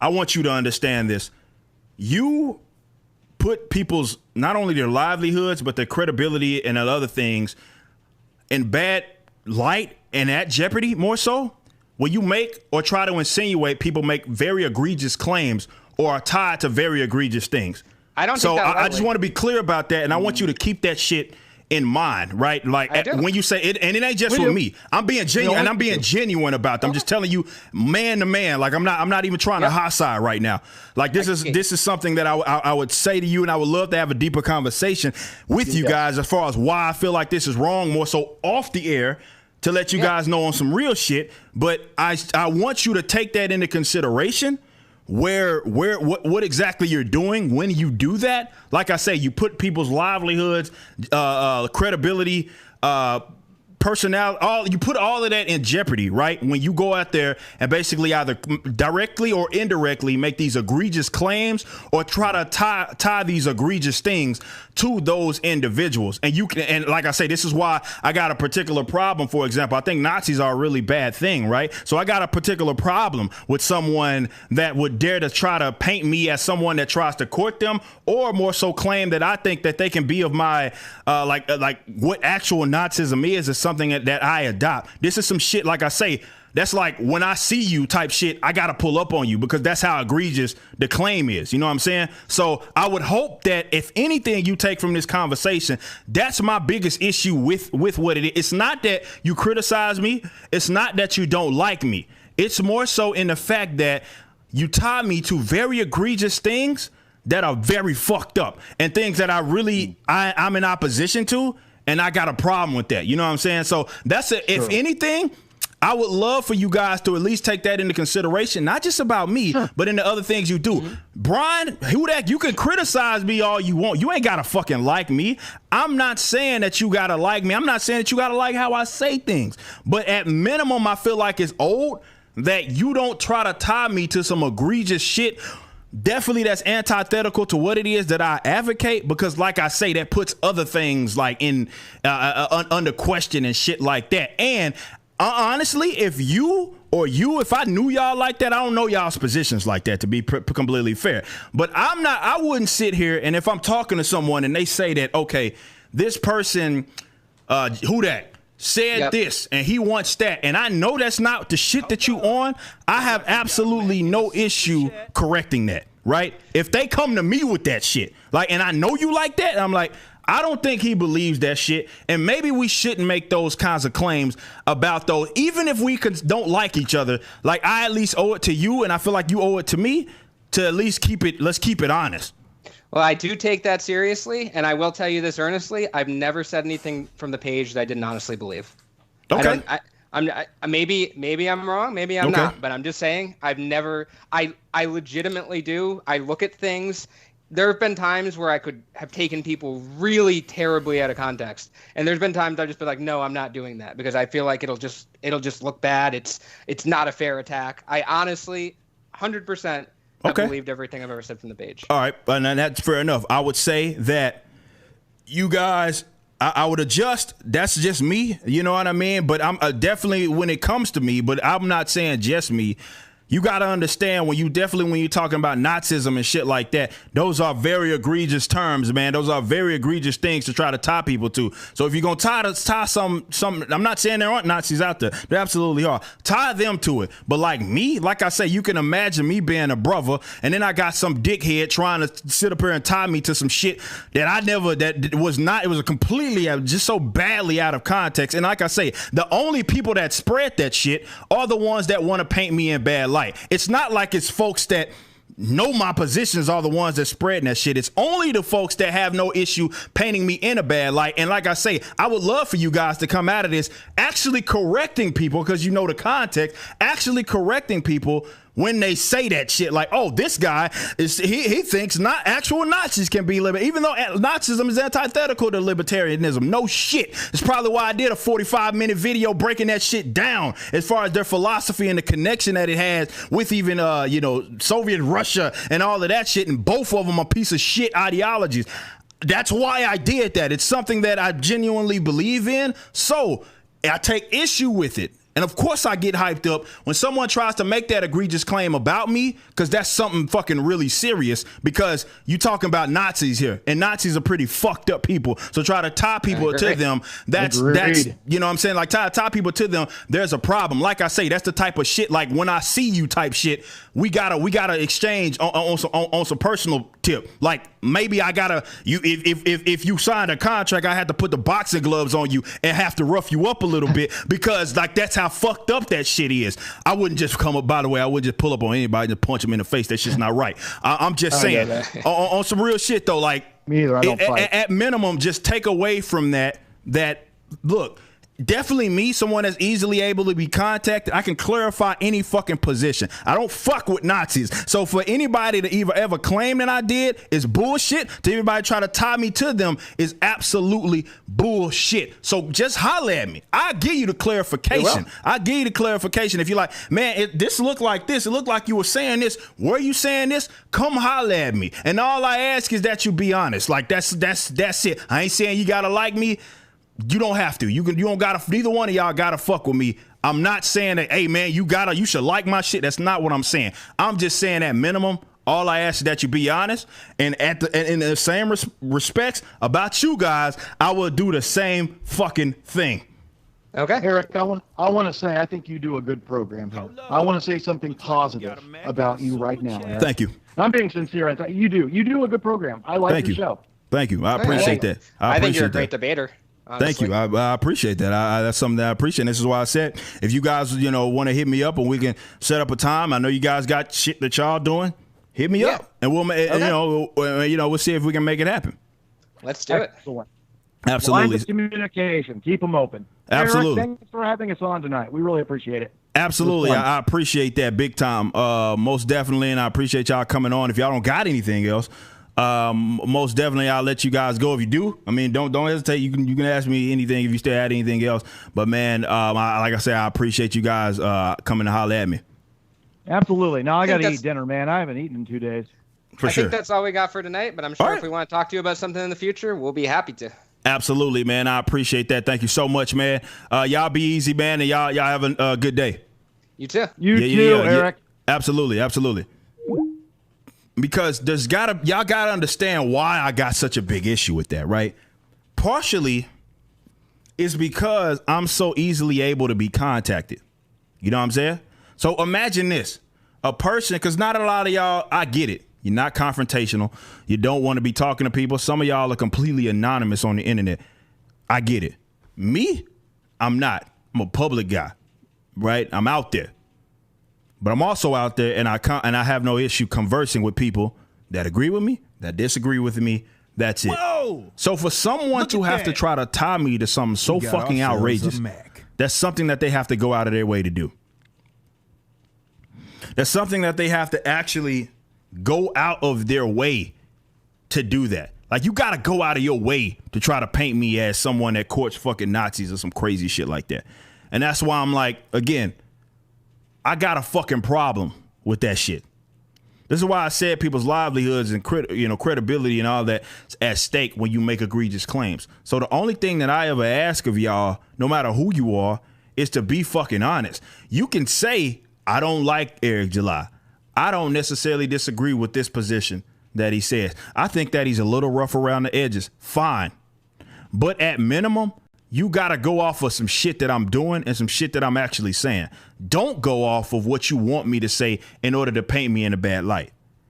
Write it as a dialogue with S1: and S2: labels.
S1: I want you to understand this. You put people's, not only their livelihoods, but their credibility and other things in bad light and at jeopardy more so when you make or try to insinuate people make very egregious claims or are tied to very egregious things.
S2: I don't
S1: so
S2: think that
S1: I just want to be clear about that, and I want you to keep that shit in mind, right? Like when you say it, and it ain't just with me. I'm being genuine, and I'm being genuine about them. I'm just telling you, man to man. Like I'm not even trying to hot side right now. Like this is something that I would say to you, and I would love to have a deeper conversation with you guys as far as why I feel like this is wrong, more so off the air, to let you guys know on some real shit. But I want you to take that into consideration. What exactly you're doing when you do that. Like I say, you put people's livelihoods, credibility, personality, you put all of that in jeopardy, right? When you go out there and basically either directly or indirectly make these egregious claims or try to tie these egregious things to those individuals. And you can, and like I say, this is why I got a particular problem. For example, I think Nazis are a really bad thing, right? So I got a particular problem with someone that would dare to try to paint me as someone that tries to court them, or more so claim that I think that they can be of my like what actual Nazism is something that I adopt. This is some shit, like I say, that's like when I see you type shit, I gotta pull up on you because that's how egregious the claim is. You know what I'm saying? So I would hope that if anything you take from this conversation, that's my biggest issue with what it is. It's not that you criticize me. It's not that you don't like me. It's more so in the fact that you tie me to very egregious things that are very fucked up and things that I'm in opposition to. And I got a problem with that. You know what I'm saying? So that's it. If anything, I would love for you guys to at least take that into consideration, not just about me, but in the other things you do. Brian, Hudak, you can criticize me all you want. You ain't got to fucking like me. I'm not saying that you got to like me. I'm not saying that you got to like how I say things. But at minimum, I feel like it's old that you don't try to tie me to some egregious shit. Definitely that's antithetical to what it is that I advocate, because like I say, that puts other things like in under question and shit like that. And honestly, if I knew y'all like that, I don't know y'all's positions like that, to be completely fair. But I wouldn't sit here, and if I'm talking to someone and they say that, okay, this person, who that? Said this and he wants that, and I know that's not the shit that you on, I have absolutely no issue correcting that, right? If they come to me with that shit, like, and I know you like that, and I'm like, I don't think he believes that shit, and maybe we shouldn't make those kinds of claims about those, even if we don't like each other. Like, I at least owe it to you, and I feel like you owe it to me to at least let's keep it honest.
S2: Well, I do take that seriously, and I will tell you this earnestly. I've never said anything from the page that I didn't honestly believe.
S1: Okay.
S2: Maybe I'm wrong, maybe I'm not, but I'm just saying I legitimately do. I look at things. There have been times where I could have taken people really terribly out of context, and there's been times I've just been like, no, I'm not doing that because I feel like it'll just look bad. It's not a fair attack. I honestly, 100%. I believed everything I've ever said from the page. All
S1: right, and that's fair enough. I would say that you guys, I would adjust. That's just me, you know what I mean? But I'm definitely, when it comes to me, but I'm not saying just me. You got to understand when you're talking about Nazism and shit like that, those are very egregious terms, man. Those are very egregious things to try to tie people to. So if you're going to tie some, I'm not saying there aren't Nazis out there. There absolutely are. Tie them to it. But like me, like I say, you can imagine me being a brother, and then I got some dickhead trying to sit up here and tie me to some shit that it was completely, just so badly out of context. And like I say, the only people that spread that shit are the ones that want to paint me in bad light. It's not like it's folks that know my positions are the ones that spreading that shit. It's only the folks that have no issue painting me in a bad light. And like I say, I would love for you guys to come out of this actually correcting people, because you know the context, actually correcting people when they say that shit, like, oh, this guy he thinks not actual Nazis can be libertarian, even though Nazism is antithetical to libertarianism. No shit. It's probably why I did a 45-minute video breaking that shit down as far as their philosophy and the connection that it has with even Soviet Russia and all of that shit, and both of them are piece of shit ideologies. That's why I did that. It's something that I genuinely believe in. So I take issue with it. And of course I get hyped up when someone tries to make that egregious claim about me, because that's something fucking really serious, because you talking about Nazis here, and Nazis are pretty fucked up people. So try to tie people to them. That's you know what I'm saying? Like tie people to them. There's a problem. Like I say, that's the type of shit, like when I see you type shit, we gotta exchange on some personal tip. Like maybe I gotta if you signed a contract, I had to put the boxing gloves on you and have to rough you up a little bit, because like that's how fucked up that shit is. I wouldn't just come up, by the way, I wouldn't just pull up on anybody and just punch them in the face. That shit's not right. I'm just saying on some real shit though, like
S3: me either. I don't fight.
S1: At minimum, just take away from that look, definitely me, someone that's easily able to be contacted. I can clarify any fucking position. I don't fuck with Nazis. So for anybody to ever claim that I did is bullshit. To anybody try to tie me to them is absolutely bullshit. So just holler at me. I'll give you the clarification. I'll give you the clarification. If you're like, man, this looked like this. It looked like you were saying this. Were you saying this? Come holler at me. And all I ask is that you be honest. Like that's it. I ain't saying you gotta like me. You don't have to. You don't gotta. Neither one of y'all gotta fuck with me. I'm not saying that, hey man, you should like my shit. That's not what I'm saying. I'm just saying at minimum, all I ask is that you be honest. And in the same respects about you guys, I will do the same fucking thing.
S3: Okay, Eric, I want to say I think you do a good program here. I want to say something positive about you right now, Eric.
S1: Thank you.
S3: I'm being sincere. You do a good program. I like your show.
S1: Thank you. I appreciate that.
S2: I think you're a great debater. Honestly.
S1: Thank you. I appreciate that. That's something that I appreciate. This is why I said, if you guys, want to hit me up and we can set up a time. I know you guys got shit that y'all doing. Hit me up, and we'll, we'll see if we can make it happen.
S2: Let's do it.
S1: Absolutely.
S3: Lines of communication. Keep them open.
S1: Absolutely.
S3: Eric, thanks for having us on tonight. We really appreciate it.
S1: Absolutely. I appreciate that big time. Most definitely, and I appreciate y'all coming on. If y'all don't got anything else, most definitely I'll let you guys go. If you do, I mean, don't hesitate. You can ask me anything if you still had anything else. But man, like I said, I appreciate you guys coming to holler at me.
S3: Absolutely. Now I got to eat dinner, man. I haven't eaten in 2 days.
S2: I think that's all we got for tonight. But I'm sure if we want to talk to you about something in the future, we'll be happy to.
S1: Absolutely, man. I appreciate that. Thank you so much, man. Y'all be easy, man, and y'all have a good day.
S2: You too.
S3: You too, Eric.
S1: Yeah. Absolutely. Because y'all gotta understand why I got such a big issue with that, right? Partially, it's because I'm so easily able to be contacted. You know what I'm saying? So imagine this, a person, because not a lot of y'all, I get it. You're not confrontational. You don't want to be talking to people. Some of y'all are completely anonymous on the internet. I get it. Me, I'm not. I'm a public guy, right? I'm out there. But I'm also out there, and I have no issue conversing with people that agree with me, that disagree with me. That's it. Whoa! So for someone to have to try to tie me to something so fucking outrageous, that's something that they have to go out of their way to do. That's something that they have to actually go out of their way to do that. Like, you got to go out of your way to try to paint me as someone that courts fucking Nazis or some crazy shit like that. And that's why I'm like, again, I got a fucking problem with that shit. This is why I said people's livelihoods and credibility and all that is at stake when you make egregious claims. So the only thing that I ever ask of y'all, no matter who you are, is to be fucking honest. You can say, I don't like Eric July. I don't necessarily disagree with this position that he says. I think that he's a little rough around the edges. Fine. But at minimum, you got to go off of some shit that I'm doing and some shit that I'm actually saying. Don't go off of what you want me to say in order to paint me in a bad light.